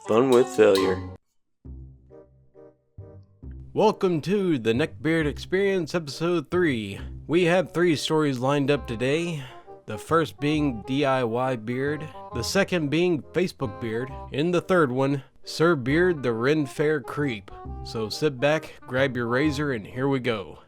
Fun with failure. Welcome to the Neckbeard Experience Episode 3. We have 3 stories lined up today. The first being DIYbeard, the second being Facebook Beard, and the third one, Sir Beard the Ren Fair Creep. So sit back, grab your razor, and here we go.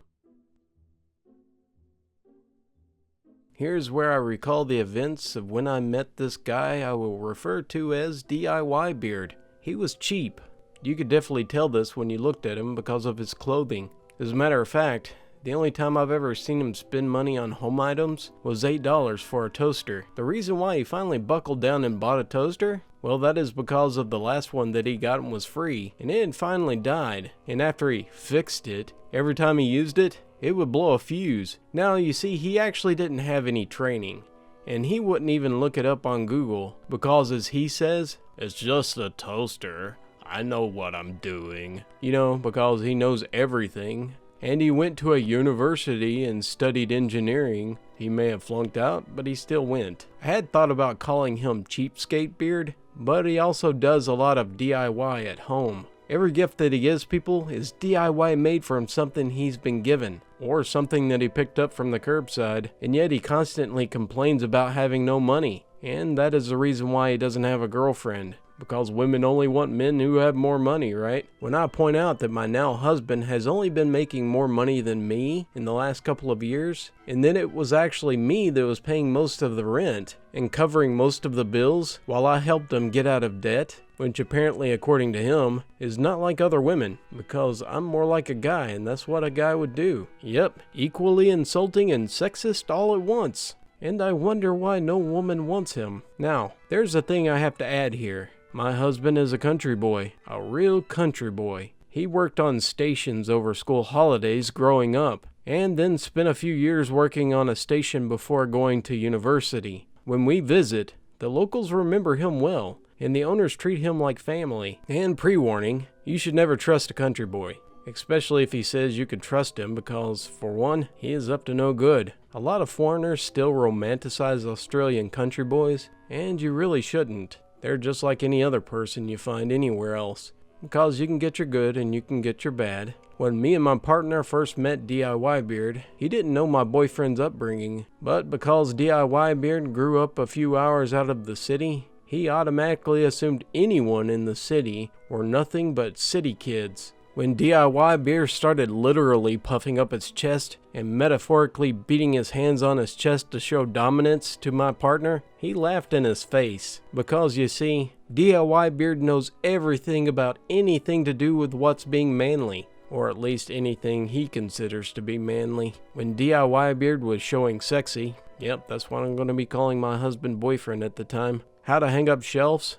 Here's where I recall the events of when I met this guy I will refer to as DIYbeard. He was cheap. You could definitely tell this when you looked at him because of his clothing. As a matter of fact, the only time I've ever seen him spend money on home items was $8 for a toaster. The reason why he finally buckled down and bought a toaster? Well, that is because of the last one that he got was free, and it had finally died. And after he fixed it, every time he used it, it would blow a fuse. Now, you see, he actually didn't have any training, and he wouldn't even look it up on Google, because as he says, it's just a toaster. I know what I'm doing. You know, because he knows everything. And he went to a university and studied engineering. He may have flunked out, but he still went. I had thought about calling him Cheapskate Beard, but he also does a lot of DIY at home. Every gift that he gives people is DIY made from something he's been given, or something that he picked up from the curbside, and yet he constantly complains about having no money. And that is the reason why he doesn't have a girlfriend. Because women only want men who have more money, right? When I point out that my now husband has only been making more money than me in the last couple of years, and then it was actually me that was paying most of the rent and covering most of the bills while I helped him get out of debt, which apparently, according to him, is not like other women, because I'm more like a guy, and that's what a guy would do. Yep, equally insulting and sexist all at once. And I wonder why no woman wants him. Now, there's a thing I have to add here. My husband is a country boy, a real country boy. He worked on stations over school holidays growing up, and then spent a few years working on a station before going to university. When we visit, the locals remember him well, and the owners treat him like family. And pre-warning, you should never trust a country boy, especially if he says you can trust him because, for one, he is up to no good. A lot of foreigners still romanticize Australian country boys, and you really shouldn't. They're just like any other person you find anywhere else, because you can get your good and you can get your bad. When me and my partner first met DIYbeard, he didn't know my boyfriend's upbringing, but because DIYbeard grew up a few hours out of the city, he automatically assumed anyone in the city were nothing but city kids. When DIYbeard started literally puffing up his chest and metaphorically beating his hands on his chest to show dominance to my partner, he laughed in his face. Because you see, DIYbeard knows everything about anything to do with what's being manly, or at least anything he considers to be manly. When DIYbeard was showing sexy, yep, that's what I'm going to be calling my husband boyfriend at the time, how to hang up shelves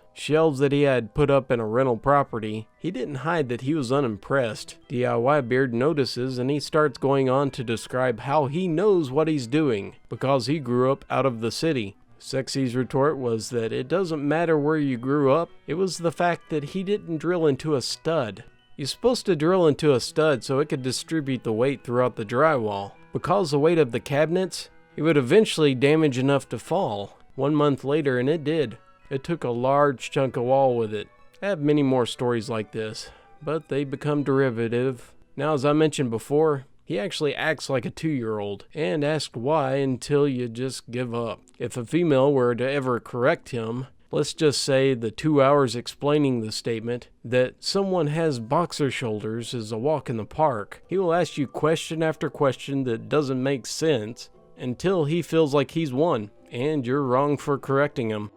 that he had put up in a rental property, he didn't hide that he was unimpressed. DIYbeard notices and he starts going on to describe how he knows what he's doing because he grew up out of the city. Sexy's retort was that it doesn't matter where you grew up, it was the fact that he didn't drill into a stud. You're supposed to drill into a stud so it could distribute the weight throughout the drywall. Because the weight of the cabinets, it would eventually damage enough to fall. 1 month later, and it did. It took a large chunk of wall with it. I have many more stories like this, but they become derivative. Now, as I mentioned before, he actually acts like a 2-year-old and asked why until you just give up. If a female were to ever correct him, let's just say the 2 hours explaining the statement that someone has boxer shoulders is a walk in the park, he will ask you question after question that doesn't make sense until he feels like he's won. And you're wrong for correcting him.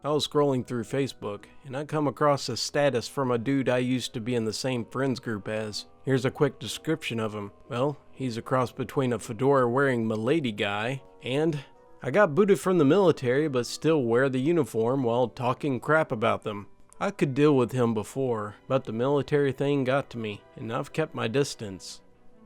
I was scrolling through Facebook, and I come across a status from a dude I used to be in the same friends group as. Here's a quick description of him. Well, he's a cross between a fedora-wearing milady guy, and I got booted from the military but still wear the uniform while talking crap about them. I could deal with him before, but the military thing got to me, and I've kept my distance.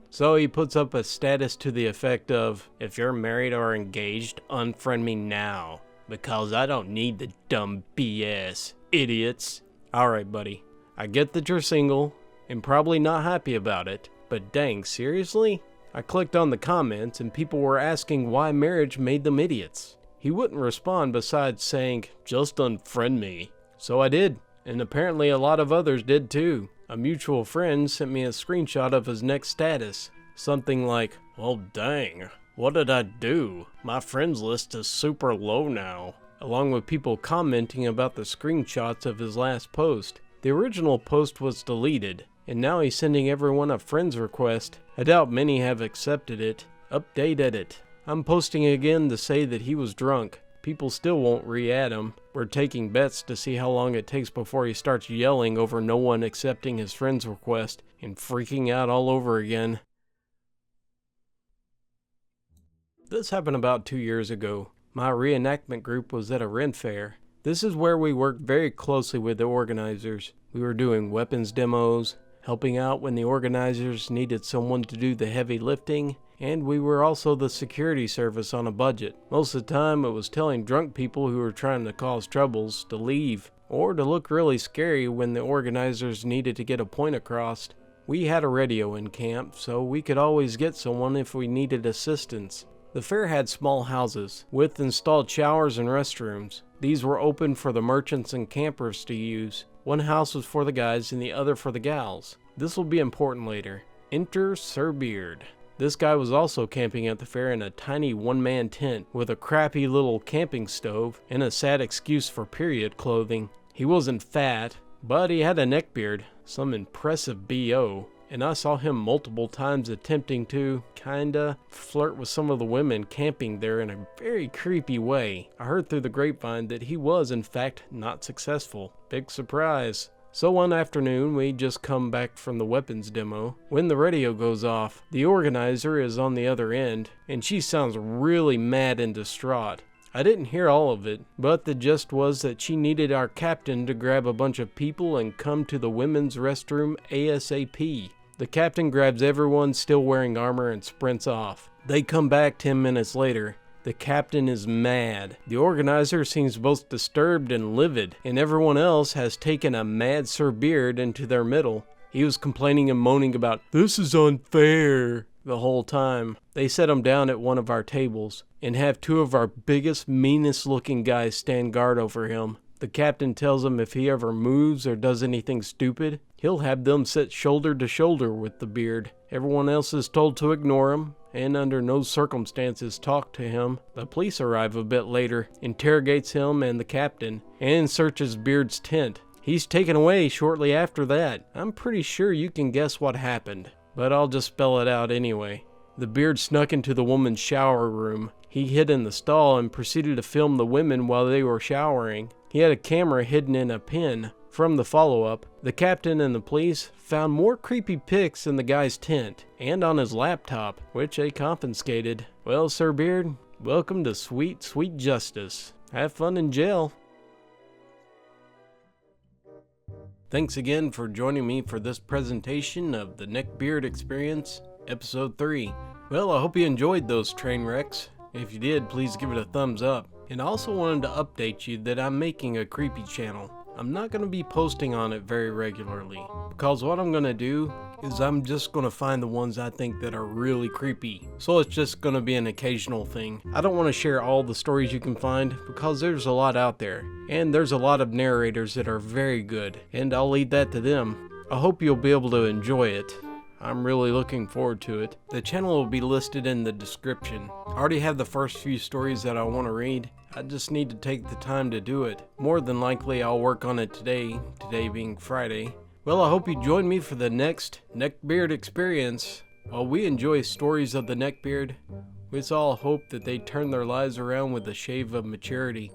So he puts up a status to the effect of, if you're married or engaged, unfriend me now, because I don't need the dumb BS, idiots. Alright buddy, I get that you're single, and probably not happy about it, but dang, seriously? I clicked on the comments and people were asking why marriage made them idiots. He wouldn't respond besides saying, "Just unfriend me." So I did, and apparently a lot of others did too. A mutual friend sent me a screenshot of his next status. Something like, "Well dang, what did I do? My friends list is super low now." Along with people commenting about the screenshots of his last post. The original post was deleted, and now he's sending everyone a friends request. I doubt many have accepted it. Update edit. I'm posting again to say that he was drunk. People still won't re-add him. We're taking bets to see how long it takes before he starts yelling over no one accepting his friends request and freaking out all over again. This happened about 2 years ago. My reenactment group was at a rent fair. This is where we worked very closely with the organizers. We were doing weapons demos, helping out when the organizers needed someone to do the heavy lifting, and we were also the security service on a budget. Most of the time it was telling drunk people who were trying to cause troubles to leave, or to look really scary when the organizers needed to get a point across. We had a radio in camp, so we could always get someone if we needed assistance. The fair had small houses, with installed showers and restrooms. These were open for the merchants and campers to use. One house was for the guys and the other for the gals. This will be important later. Enter Sir Beard. This guy was also camping at the fair in a tiny one-man tent with a crappy little camping stove and a sad excuse for period clothing. He wasn't fat, but he had a neckbeard, some impressive BO. And I saw him multiple times attempting to, kinda, flirt with some of the women camping there in a very creepy way. I heard through the grapevine that he was, in fact, not successful. Big surprise. So one afternoon, we just come back from the weapons demo. When the radio goes off, the organizer is on the other end, and she sounds really mad and distraught. I didn't hear all of it, but the gist was that she needed our captain to grab a bunch of people and come to the women's restroom ASAP. The captain grabs everyone still wearing armor and sprints off. They come back 10 minutes later. The captain is mad. The organizer seems both disturbed and livid, and everyone else has taken a mad Sir Beard into their middle. He was complaining and moaning about, "This is unfair," the whole time. They set him down at one of our tables and have two of our biggest, meanest looking guys stand guard over him. The captain tells him if he ever moves or does anything stupid, he'll have them sit shoulder to shoulder with the beard. Everyone else is told to ignore him and under no circumstances talk to him. The police arrive a bit later, interrogates him and the captain, and searches Beard's tent. He's taken away shortly after that. I'm pretty sure you can guess what happened, but I'll just spell it out anyway. The Beard snuck into the woman's shower room. He hid in the stall and proceeded to film the women while they were showering. He had a camera hidden in a pin. From the follow-up, the captain and the police found more creepy pics in the guy's tent and on his laptop, which they confiscated. Well, Sir Beard, welcome to sweet, sweet justice. Have fun in jail. Thanks again for joining me for this presentation of the Neckbeard Experience, Episode 3. Well, I hope you enjoyed those train wrecks. If you did, please give it a thumbs up. And I also wanted to update you that I'm making a creepy channel. I'm not going to be posting on it very regularly, because what I'm going to do is I'm just going to find the ones I think that are really creepy. So it's just going to be an occasional thing. I don't want to share all the stories you can find, because there's a lot out there. And there's a lot of narrators that are very good, and I'll leave that to them. I hope you'll be able to enjoy it. I'm really looking forward to it. The channel will be listed in the description. I already have the first few stories that I want to read. I just need to take the time to do it. More than likely I'll work on it today being Friday. Well, I hope you join me for the next Neckbeard experience. While we enjoy stories of the Neckbeard, let's all hope that they turn their lives around with a shave of maturity.